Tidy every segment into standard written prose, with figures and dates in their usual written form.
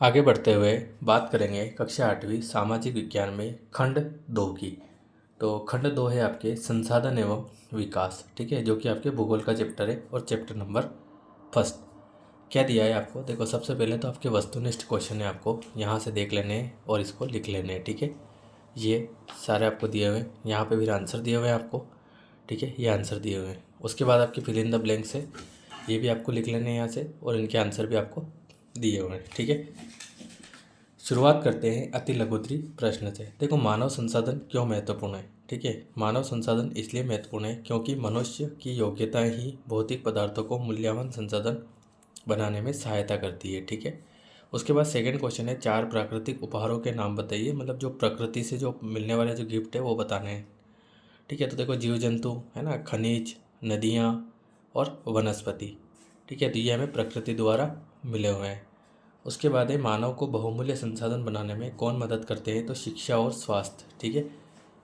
आगे बढ़ते हुए बात करेंगे कक्षा 8वीं सामाजिक विज्ञान में खंड 2 की। तो खंड 2 है आपके संसाधन एवं विकास, ठीक है, जो कि आपके भूगोल का चैप्टर है और चैप्टर नंबर फर्स्ट। क्या दिया है आपको? देखो, सबसे पहले तो आपके वस्तुनिष्ठ क्वेश्चन है, आपको यहाँ से देख लेने हैं और इसको लिख लेने हैं, ठीक है। ये सारे आपको दिए हुए हैं, यहाँ पे भी आंसर दिए हुए हैं आपको, ठीक है, ये आंसर दिए हुए हैं। उसके बाद आपकी फिल इन द ब्लैंक्स है, ये भी आपको लिख लेने हैं यहाँ से, और इनके आंसर भी आपको दिए हुए हैं, ठीक है। शुरुआत करते हैं अति लघुत्तरी प्रश्न से। देखो, मानव संसाधन क्यों महत्वपूर्ण है, ठीक है। मानव संसाधन इसलिए महत्वपूर्ण है क्योंकि मनुष्य की योग्यताएं ही भौतिक पदार्थों को मूल्यवान संसाधन बनाने में सहायता करती है, ठीक है। उसके बाद सेकंड क्वेश्चन है, 4 प्राकृतिक उपहारों के नाम बताइए। मतलब जो प्रकृति से जो मिलने वाले जो गिफ्ट है वो बताने हैं, ठीक है। तो देखो, जीव जंतु है ना, खनिज, नदियाँ और वनस्पति, ठीक है। तो ये हमें प्रकृति द्वारा मिले हुए हैं। उसके बाद है, मानव को बहुमूल्य संसाधन बनाने में कौन मदद करते हैं? तो शिक्षा और स्वास्थ्य, ठीक है।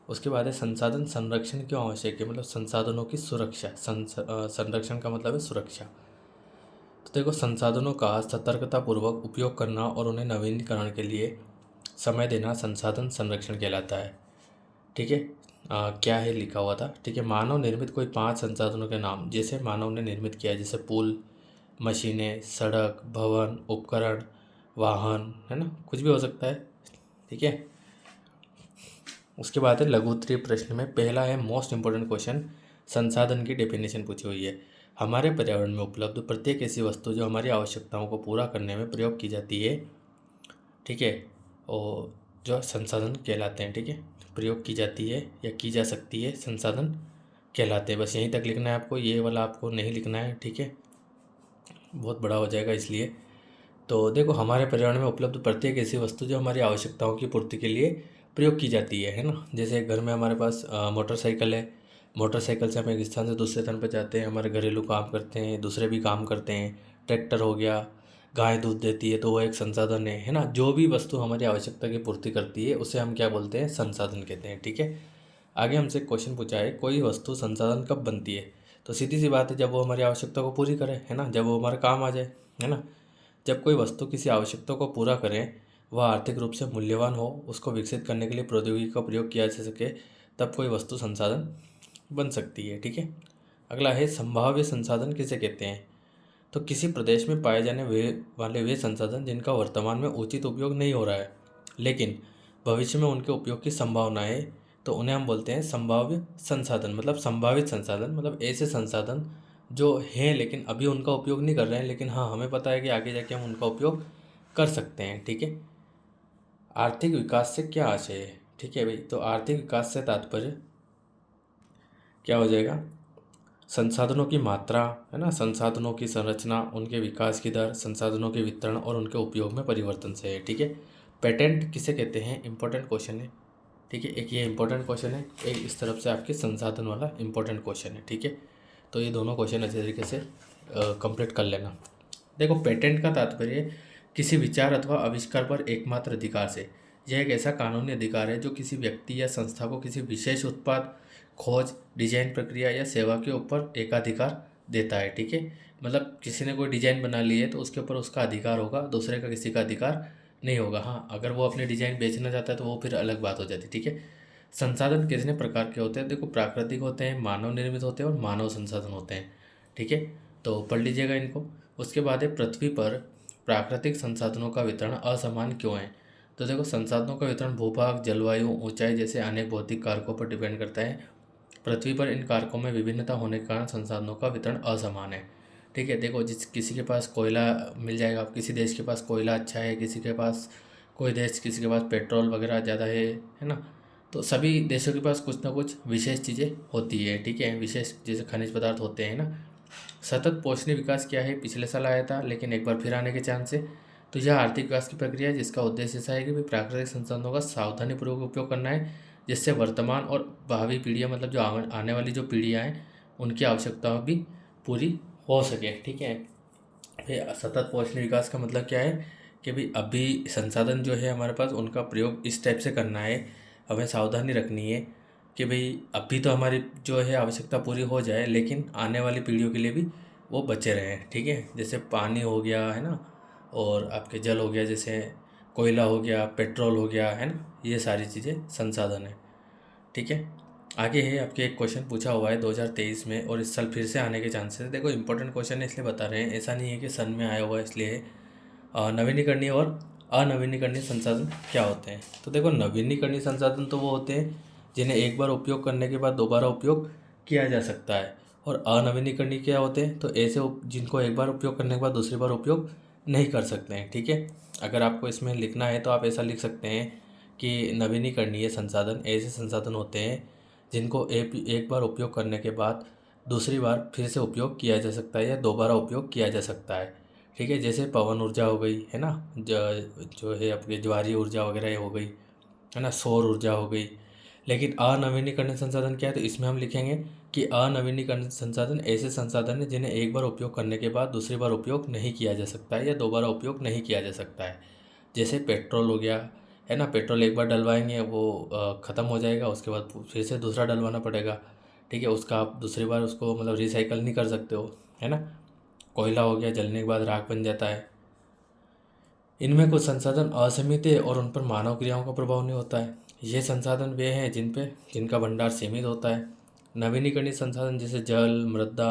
उसके बाद है, संसाधन संरक्षण क्यों आवश्यक है? मतलब संसाधनों की सुरक्षा। संरक्षण का मतलब है सुरक्षा। तो देखो, संसाधनों का सतर्कतापूर्वक उपयोग करना और उन्हें नवीनीकरण के लिए समय देना संसाधन संरक्षण कहलाता है, ठीक है। क्या है लिखा हुआ था, ठीक है। मानव निर्मित कोई 5 संसाधनों के नाम, जैसे मानव ने निर्मित किया है, जैसे पुल, मशीनें, सड़क, भवन, उपकरण, वाहन, है ना, कुछ भी हो सकता है, ठीक है। उसके बाद है लघु उत्तरीय प्रश्न में पहला है मोस्ट इंपॉर्टेंट क्वेश्चन, संसाधन की डेफिनेशन पूछी हुई है। हमारे पर्यावरण में उपलब्ध प्रत्येक ऐसी वस्तु जो हमारी आवश्यकताओं को पूरा करने में प्रयोग की जाती है, ठीक है, और जो संसाधन कहलाते हैं, ठीक है। प्रयोग की जाती है या की जा सकती है, संसाधन कहलाते हैं। बस यहीं तक लिखना है आपको, ये वाला आपको नहीं लिखना है, ठीक है, बहुत बड़ा हो जाएगा इसलिए। तो देखो, हमारे पर्यावरण में उपलब्ध प्रत्येक ऐसी वस्तु जो हमारी आवश्यकताओं की पूर्ति के लिए प्रयोग की जाती है ना। जैसे घर में हमारे पास मोटरसाइकिल है, मोटरसाइकिल से हम एक स्थान से दूसरे स्थान पर जाते हैं, हमारे घरेलू काम करते हैं, दूसरे भी काम करते हैं। ट्रैक्टर हो गया, गाय दूध देती है तो वो एक संसाधन है ना। जो भी वस्तु हमारी आवश्यकता की पूर्ति करती है उसे हम क्या बोलते हैं? संसाधन कहते हैं, ठीक है। आगे हमसे क्वेश्चन पूछा है, कोई वस्तु संसाधन कब बनती है? तो सीधी सी बात है, जब वो हमारी आवश्यकता को पूरी करे, है ना, जब वो हमारे काम आ जाए, है ना। जब कोई वस्तु किसी आवश्यकता को पूरा करें, वह आर्थिक रूप से मूल्यवान हो, उसको विकसित करने के लिए प्रौद्योगिकी का प्रयोग किया जा सके, तब कोई वस्तु संसाधन बन सकती है, ठीक है। अगला है, संभाव्य संसाधन किसे कहते हैं? तो किसी प्रदेश में पाए जाने वाले वे संसाधन जिनका वर्तमान में उचित उपयोग नहीं हो रहा है, लेकिन भविष्य में उनके उपयोग की संभावना है, तो उन्हें हम बोलते हैं संभाव्य संसाधन। मतलब संभावित संसाधन, मतलब ऐसे संसाधन जो हैं लेकिन अभी उनका उपयोग नहीं कर रहे हैं, लेकिन हाँ, हमें पता है कि आगे जाके हम उनका उपयोग कर सकते हैं, ठीक है। आर्थिक विकास से क्या आशय है, ठीक है भाई। तो आर्थिक विकास से तात्पर्य क्या हो जाएगा? संसाधनों की मात्रा, है ना, संसाधनों की संरचना, उनके विकास की दर, संसाधनों के वितरण और उनके उपयोग में परिवर्तन से है, ठीक है। पेटेंट किसे कहते हैं? इंपॉर्टेंट क्वेश्चन है, ठीक है। एक ये इंपॉर्टेंट क्वेश्चन है, एक इस तरफ से आपके संसाधन वाला इंपॉर्टेंट क्वेश्चन है, ठीक है। तो ये दोनों क्वेश्चन अच्छे तरीके से कंप्लीट कर लेना। देखो, पेटेंट का तात्पर्य किसी विचार अथवा आविष्कार पर एकमात्र अधिकार से। यह एक ऐसा कानूनी अधिकार है जो किसी व्यक्ति या संस्था को किसी विशेष उत्पाद, खोज, डिजाइन प्रक्रिया या सेवा के ऊपर एकाधिकार देता है, ठीक है। मतलब किसी ने कोई डिजाइन बना ली है तो उसके ऊपर उसका अधिकार होगा, दूसरे का किसी का अधिकार नहीं होगा। हाँ, अगर वो अपनी डिजाइन बेचना चाहता है तो वो फिर अलग बात हो जाती है, ठीक है। संसाधन कितने प्रकार के होते हैं? देखो, प्राकृतिक होते हैं, मानव निर्मित होते हैं और मानव संसाधन होते हैं, ठीक है। तो पढ़ लीजिएगा इनको। उसके बाद है, पृथ्वी पर प्राकृतिक संसाधनों का वितरण असमान क्यों है? तो देखो, संसाधनों का वितरण भूभाग, जलवायु, ऊंचाई जैसे अनेक भौतिक कारकों पर डिपेंड करता है। पृथ्वी पर इन कारकों में विभिन्नता होने के कारण संसाधनों का वितरण असमान है, ठीक है। देखो, जिस किसी के पास कोयला मिल जाएगा, किसी देश के पास कोयला अच्छा है, किसी के पास किसी के पास पेट्रोल वगैरह ज़्यादा है ना। तो सभी देशों के पास कुछ ना कुछ विशेष चीज़ें होती है, ठीक है, विशेष जैसे खनिज पदार्थ होते हैं ना। सतत पोषणीय विकास क्या है? पिछले साल आया था लेकिन एक बार फिर आने के चांस है। तो यह आर्थिक विकास की प्रक्रिया है जिसका उद्देश्य ऐसा है कि भाई प्राकृतिक संसाधनों का सावधानीपूर्वक उपयोग करना है, जिससे वर्तमान और भावी पीढ़ियाँ, मतलब जो आने वाली जो पीढ़ियाँ हैं, उनकी आवश्यकताएं भी पूरी हो सके, ठीक है। फिर सतत पोषणीय विकास का मतलब क्या है कि भाई अभी संसाधन जो है हमारे पास, उनका प्रयोग इस टाइप से करना है, हमें सावधानी रखनी है कि भाई अभी तो हमारी जो है आवश्यकता पूरी हो जाए, लेकिन आने वाली पीढ़ियों के लिए भी वो बचे रहें, ठीक है। जैसे पानी हो गया, है ना, और आपके जल हो गया, जैसे कोयला हो गया, पेट्रोल हो गया, है ना, ये सारी चीज़ें संसाधन है। ठीक है, आगे है आपके एक क्वेश्चन पूछा हुआ है 2023 में और इस साल फिर से आने के चांसेस है। देखो इंपॉर्टेंट क्वेश्चन है इसलिए बता रहे हैं, ऐसा नहीं है कि सन में आया हुआ है इसलिए। नवीनीकरणीय और अनवीनीकरणीय संसाधन क्या होते हैं? तो देखो नवीनीकरणीय संसाधन तो वो होते हैं जिन्हें एक बार उपयोग करने के बाद दोबारा उपयोग किया जा सकता है, और अनवीनीकरणीय क्या होते हैं? तो ऐसे जिनको एक बार उपयोग करने के बाद दूसरी बार उपयोग नहीं कर सकते हैं। ठीक है, अगर आपको इसमें लिखना है तो आप ऐसा लिख सकते हैं कि नवीनीकरणीय संसाधन ऐसे संसाधन होते हैं जिनको एक बार उपयोग करने के बाद दूसरी बार फिर से उपयोग किया जा सकता है या दोबारा उपयोग किया जा सकता है। ठीक है, जैसे पवन ऊर्जा हो गई, है ना, जो है अपनी ज्वारीय ऊर्जा वगैरह हो गई, है ना, सौर ऊर्जा हो गई। लेकिन अनवीनीकरणीय संसाधन क्या है? तो इसमें हम लिखेंगे कि अनवीनीकरणीय संसाधन ऐसे संसाधन हैं जिन्हें एक बार उपयोग करने के बाद दूसरी बार उपयोग नहीं किया जा सकता है या दोबारा उपयोग नहीं किया जा सकता है। जैसे पेट्रोल हो गया, है ना, पेट्रोल एक बार डलवाएंगे वो ख़त्म हो जाएगा, उसके बाद फिर से दूसरा डलवाना पड़ेगा। ठीक है, उसका आप दूसरी बार उसको मतलब रिसाइकल नहीं कर सकते हो, है ना। कोयला हो गया, जलने के बाद राख बन जाता है। इनमें कुछ संसाधन असीमित है और उन पर मानव क्रियाओं का प्रभाव नहीं होता है। ये संसाधन वे हैं जिनका भंडार सीमित होता है। नवीनीकरणीय संसाधन जैसे जल, मृदा,